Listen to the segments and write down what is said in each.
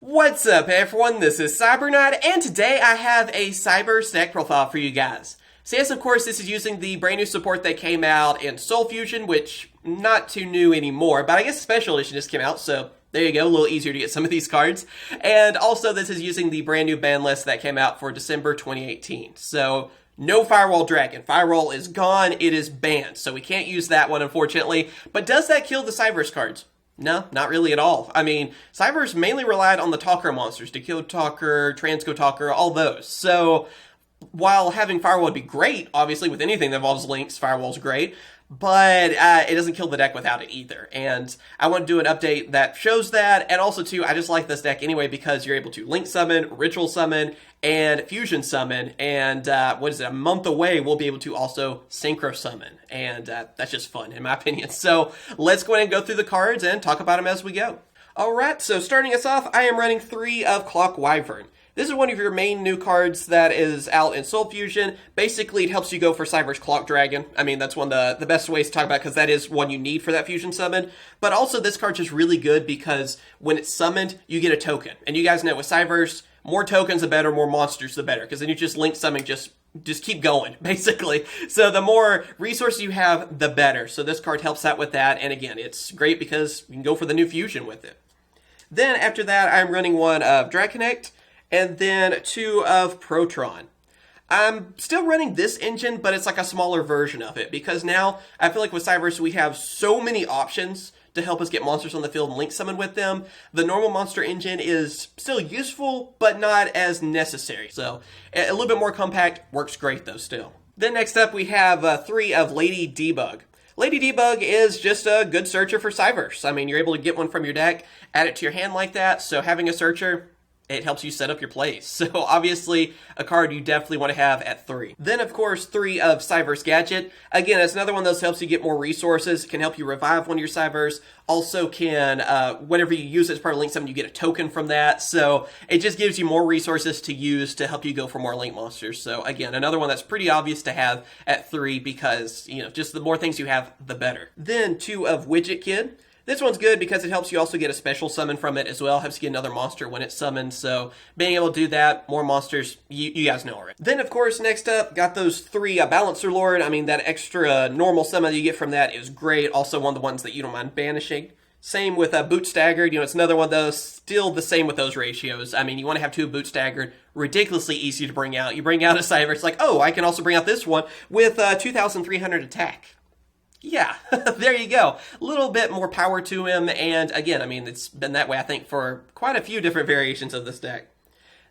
What's up everyone, this is Cyberknight, and today I have a Cyberse deck profile for you guys. So yes, of course, this is using the brand new support that came out in Soul Fusion, which, not too new anymore, but I guess Special Edition just came out, so there you go, a little easier to get some of these cards. And also, this is using the brand new ban list that came out for December 2018. So, no Firewall Dragon. Firewall is gone, it is banned, so we can't use that one, unfortunately. But does that kill the Cyberse cards? No, not really at all. I mean, Cyberse mainly relied on the Talker monsters, Yugioh Talker, Transgo Talker, all those. So, while having Firewall would be great, obviously with anything that involves links, Firewall's great, but it doesn't kill the deck without it either. And I want to do an update that shows that, and also too, I just like this deck anyway because you're able to link summon, ritual summon, and fusion summon, and what is it, a month away, we'll be able to also synchro summon, and that's just fun in my opinion. So let's go ahead and go through the cards and talk about them as we go. Alright, so starting us off, I am running 3 of Clock Wyvern. This is one of your main new cards that is out in Soul Fusion. Basically, it helps you go for Cyberse Clock Dragon. I mean, that's one of the best ways to talk about because that is one you need for that fusion summon. But also, this card's just really good because when it's summoned, you get a token. And you guys know with Cyberse, more tokens the better, more monsters the better. Because then you just link summon, just keep going, basically. So the more resources you have, the better. So this card helps out with that. And again, it's great because you can go for the new fusion with it. Then after that, I'm running 1 of Drag Connect, and then 2 of Protron. I'm still running this engine, but it's like a smaller version of it, because now I feel like with Cyberse we have so many options to help us get monsters on the field and link summon with them. The normal monster engine is still useful, but not as necessary. So a little bit more compact, works great though still. Then next up we have 3 of Lady Debug. Lady Debug is just a good searcher for Cyberse. I mean, you're able to get one from your deck, add it to your hand like that, so having a searcher, it helps you set up your plays. So obviously, a card you definitely want to have at 3. Then of course, 3 of Cyberse Gadget. Again, it's another one that helps you get more resources, can help you revive one of your Cyberse. Also can, whenever you use it as part of Link Summon, you get a token from that. So it just gives you more resources to use to help you go for more Link monsters. So again, another one that's pretty obvious to have at 3 because, you know, just the more things you have, the better. Then 2 of Widget Kid. This one's good because it helps you also get a special summon from it as well. Helps you get another monster when it's summoned. So being able to do that, more monsters, you guys know already. Then of course, next up, got those 3 Balancer Lord. I mean, that extra normal summon that you get from that is great. Also one of the ones that you don't mind banishing. Same with Boot Staggered. You know, it's another one of those. Still the same with those ratios. I mean, you want to have 2 Boot Staggered. Ridiculously easy to bring out. You bring out a Cyber, it's like, oh, I can also bring out this one with 2,300 attack. Yeah, there you go. A little bit more power to him, and again, I mean, it's been that way, I think, for quite a few different variations of this deck.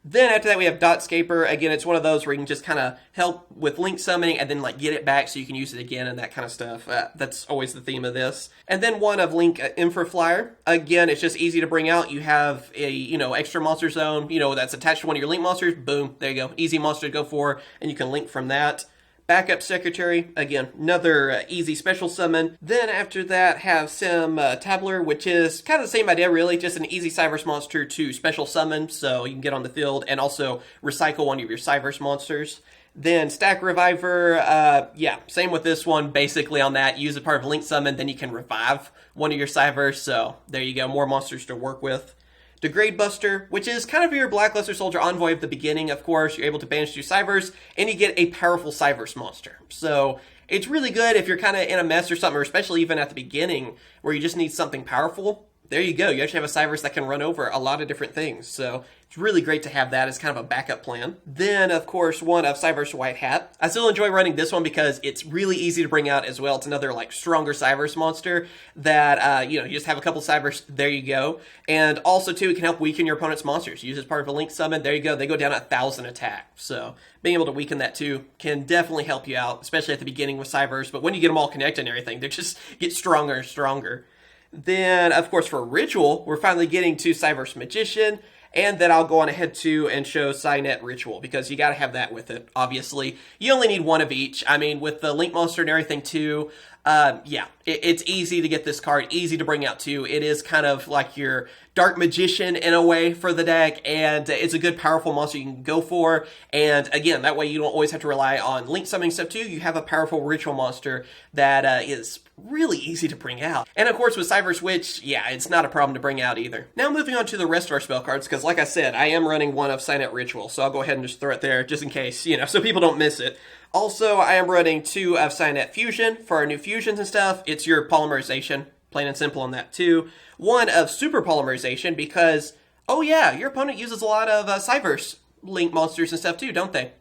Then after that, we have Dotscaper. Again, it's one of those where you can just kind of help with link summoning and then like get it back so you can use it again and that kind of stuff. That's always the theme of this. And then 1 of Link Infraflyer. Again, it's just easy to bring out. You have a, you know, extra monster zone, you know, that's attached to one of your link monsters. Boom, there you go. Easy monster to go for, and you can link from that. Backup Secretary, again, another easy special summon. Then after that, have Sim Tabler, which is kind of the same idea, really, just an easy Cyberse monster to special summon, so you can get on the field and also recycle one of your Cyberse monsters. Then Stack Reviver, yeah, same with this one, basically on that. Use a part of Link Summon, then you can revive one of your Cyberse, so there you go, more monsters to work with. Degrade Buster, which is kind of your Blackluster Soldier Envoy at the beginning, of course. You're able to banish 2 Cyberse, and you get a powerful Cyberse monster. So, it's really good if you're kind of in a mess or something, or especially even at the beginning, where you just need something powerful. There you go. You actually have a Cyberse that can run over a lot of different things. So, it's really great to have that as kind of a backup plan. Then, of course, 1 of Cyberse White Hat. I still enjoy running this one because it's really easy to bring out as well. It's another, like, stronger Cyberse monster that, you know, you just have a couple Cyberse, there you go. And also, too, it can help weaken your opponent's monsters. Use as part of a link summon, there you go. They go down 1,000 attack. So, being able to weaken that, too, can definitely help you out, especially at the beginning with Cyberse. But when you get them all connected and everything, they just get stronger and stronger. Then, of course, for Ritual, we're finally getting to Cyberse Magician, and then I'll go on ahead to and show Cynet Ritual, because you gotta have that with it, obviously. You only need 1 of each. I mean, with the Link Monster and everything, too, Yeah, it's easy to get this card, easy to bring out too. It is kind of like your Dark Magician in a way for the deck, and it's a good powerful monster you can go for. And again, that way you don't always have to rely on link summoning stuff too. You have a powerful ritual monster that is really easy to bring out. And of course with Cyberse Witch, yeah, it's not a problem to bring out either. Now moving on to the rest of our spell cards, because like I said, I am running one of Signet Ritual, so I'll go ahead and just throw it there just in case, so people don't miss it. Also, I am running 2 of Signet Fusion for our new fusions and stuff. It's your polymerization, plain and simple on that too. 1 of Super Polymerization because, oh yeah, your opponent uses a lot of Cyberse link monsters and stuff too, don't they?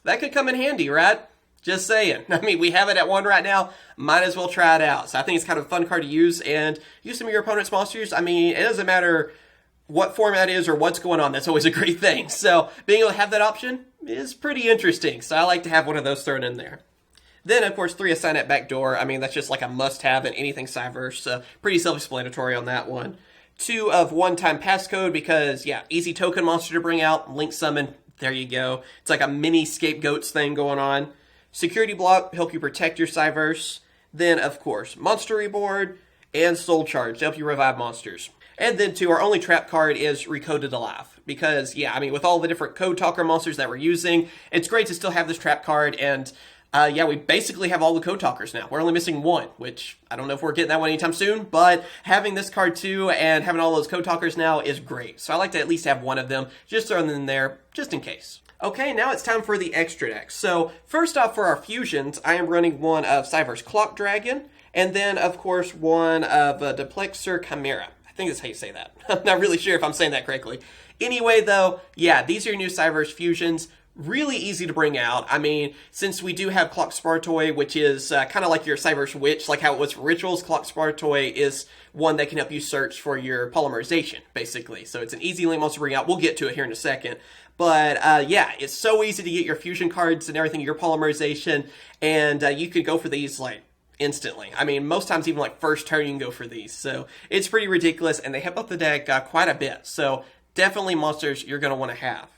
That could come in handy, right? Just saying. I mean, we have it at 1 right now. Might as well try it out. So I think it's kind of a fun card to use, and use some of your opponent's monsters. I mean, it doesn't matter what format is or what's going on. That's always a great thing. So being able to have that option is pretty interesting. So I like to have one of those thrown in there. Then, of course, 3 of Signet Backdoor. I mean, that's just like a must-have in anything Cyberse. So pretty self-explanatory on that one. 2 of One-Time Passcode because, yeah, easy token monster to bring out. Link Summon. There you go. It's like a mini Scapegoats thing going on. Security Block, help you protect your Cyberse. Then, of course, Monster Reborn and Soul Charge to help you revive monsters. And then, too, our only trap card is Recoded Alive. Because, yeah, I mean, with all the different Code Talker monsters that we're using, it's great to still have this trap card. And, yeah, we basically have all the Code Talkers now. We're only missing 1, which I don't know if we're getting that one anytime soon. But having this card, too, and having all those Code Talkers now is great. So I like to at least have 1 of them. Just throw them in there, just in case. Okay, now it's time for the extra decks. So, first off, for our fusions, I am running 1 of Cyberse Clock Dragon. And then, of course, 1 of Duplexer Chimera. I think that's how you say that. I'm not really sure if I'm saying that correctly. Anyway, though, yeah, these are your new Cyberse fusions. Really easy to bring out. I mean, since we do have Clock Spartoy, which is kind of like your Cyberse Witch, like how it was for Rituals, Clock Spartoy is one that can help you search for your polymerization, basically. So it's an easy link monster to bring out. We'll get to it here in a second. But yeah, it's so easy to get your fusion cards and everything, your polymerization, and you can go for these like instantly. I mean, most times even like first turn you can go for these. So it's pretty ridiculous, and they help out the deck quite a bit. So definitely monsters you're going to want to have.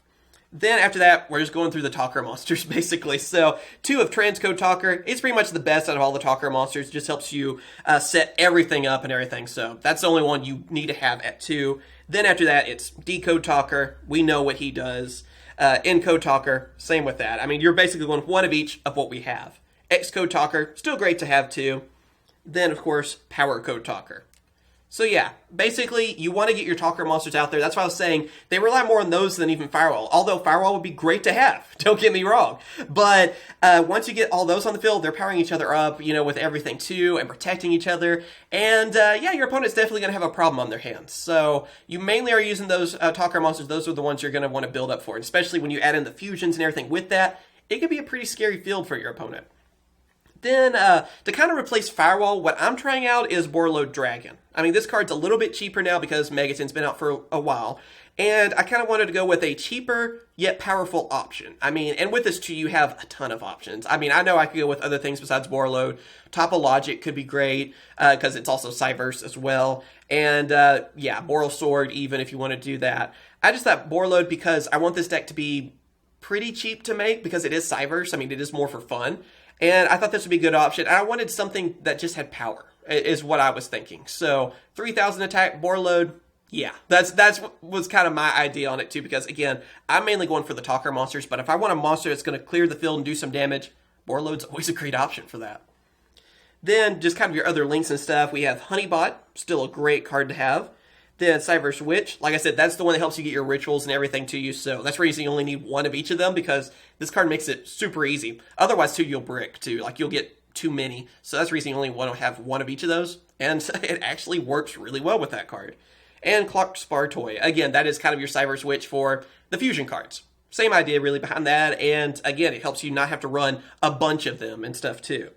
Then after that, we're just going through the Talker monsters, basically. So 2 of Transcode Talker. It's pretty much the best out of all the Talker monsters. It just helps you set everything up and everything. So that's the only one you need to have at 2. Then after that, it's Decode Talker. We know what he does. Encode Talker, same with that. I mean, you're basically going with 1 of each of what we have. Xcode Talker, still great to have too. Then, of course, Power Code Talker. So yeah, basically, you want to get your Talker monsters out there. That's why I was saying they rely more on those than even Firewall. Although Firewall would be great to have, don't get me wrong. But once you get all those on the field, they're powering each other up, with everything too, and protecting each other. And yeah, your opponent's definitely going to have a problem on their hands. So you mainly are using those Talker monsters. Those are the ones you're going to want to build up for. And especially when you add in the fusions and everything with that, it could be a pretty scary field for your opponent. Then, to kind of replace Firewall, what I'm trying out is Borreload Dragon. I mean, this card's a little bit cheaper now because Megaton's been out for a while. And I kind of wanted to go with a cheaper, yet powerful option. I mean, and with this too, you have a ton of options. I mean, I know I could go with other things besides Borreload. Topologic could be great, because it's also Cyberse as well. And, yeah, Boral Sword, even if you want to do that. I just thought Borreload because I want this deck to be pretty cheap to make because it is Cyberse. I mean, it is more for fun. And I thought this would be a good option. I wanted something that just had power, is what I was thinking. So, 3,000 attack, Borreload, yeah. That's was kind of my idea on it too, because again, I'm mainly going for the Talker monsters, but if I want a monster that's going to clear the field and do some damage, Borreload's always a great option for that. Then, just kind of your other links and stuff, we have Honeybot, still a great card to have. Then Cyberse Witch, like I said, that's the one that helps you get your rituals and everything to you, so that's reason you only need 1 of each of them, because this card makes it super easy. Otherwise, too, you'll brick, too. Like, you'll get too many, so that's the reason you only want to have 1 of each of those, and it actually works really well with that card. And Clock Spartoy, again, that is kind of your Cyberse Witch for the fusion cards. Same idea, really, behind that, and again, it helps you not have to run a bunch of them and stuff, too.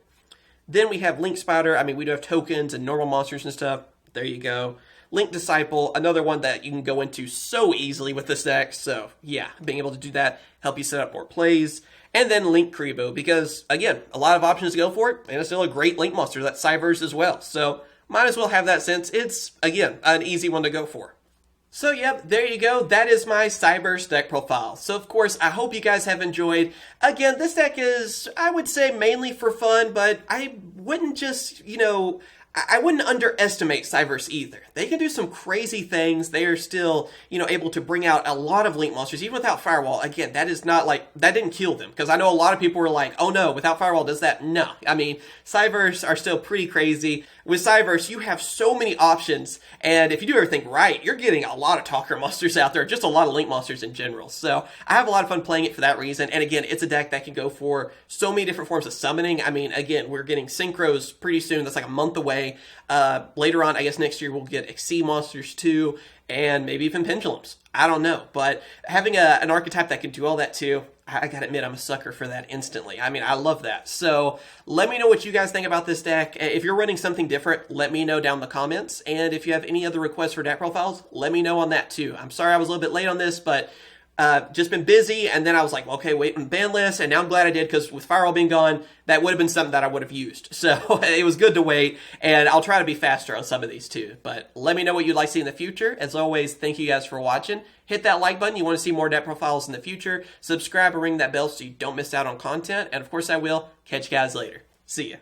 Then we have Link Spider. I mean, we do have tokens and normal monsters and stuff. There you go. Link Disciple, another one that you can go into so easily with this deck. So, yeah, being able to do that, help you set up more plays. And then Link Kribo, because, again, a lot of options to go for it, and it's still a great Link monster that's Cyberse as well. So, might as well have that since it's, again, an easy one to go for. So yep, there you go. That is my Cyberse deck profile. So of course, I hope you guys have enjoyed. Again, this deck is, I would say, mainly for fun, but I wouldn't just, I wouldn't underestimate Cyberse either. They can do some crazy things. They are still, able to bring out a lot of Link monsters, even without Firewall. Again, that is not like, that didn't kill them. Because I know a lot of people were like, oh no, without Firewall, does that? No. I mean, Cyberse are still pretty crazy. With Cyberse, you have so many options, and if you do everything right, you're getting a lot of Talker monsters out there, just a lot of Link monsters in general. So I have a lot of fun playing it for that reason, and again, it's a deck that can go for so many different forms of summoning. I mean, again, we're getting Synchros pretty soon. That's like a month away. Later on, I guess next year, we'll get Exceed monsters too, and maybe even Pendulums. I don't know, but having an archetype that can do all that too, I gotta admit, I'm a sucker for that instantly. I mean, I love that. So let me know what you guys think about this deck. If you're running something different, let me know down in the comments. And if you have any other requests for deck profiles, let me know on that too. I'm sorry I was a little bit late on this, but just been busy, and then I was like, okay, wait on ban list, and now I'm glad I did, because with Firewall being gone, that would have been something that I would have used. So it was good to wait, and I'll try to be faster on some of these too. But let me know what you'd like to see in the future. As always, thank you guys for watching. Hit that like button. You want to see more deck profiles in the future. Subscribe and ring that bell so you don't miss out on content. And of course I will. Catch you guys later. See ya.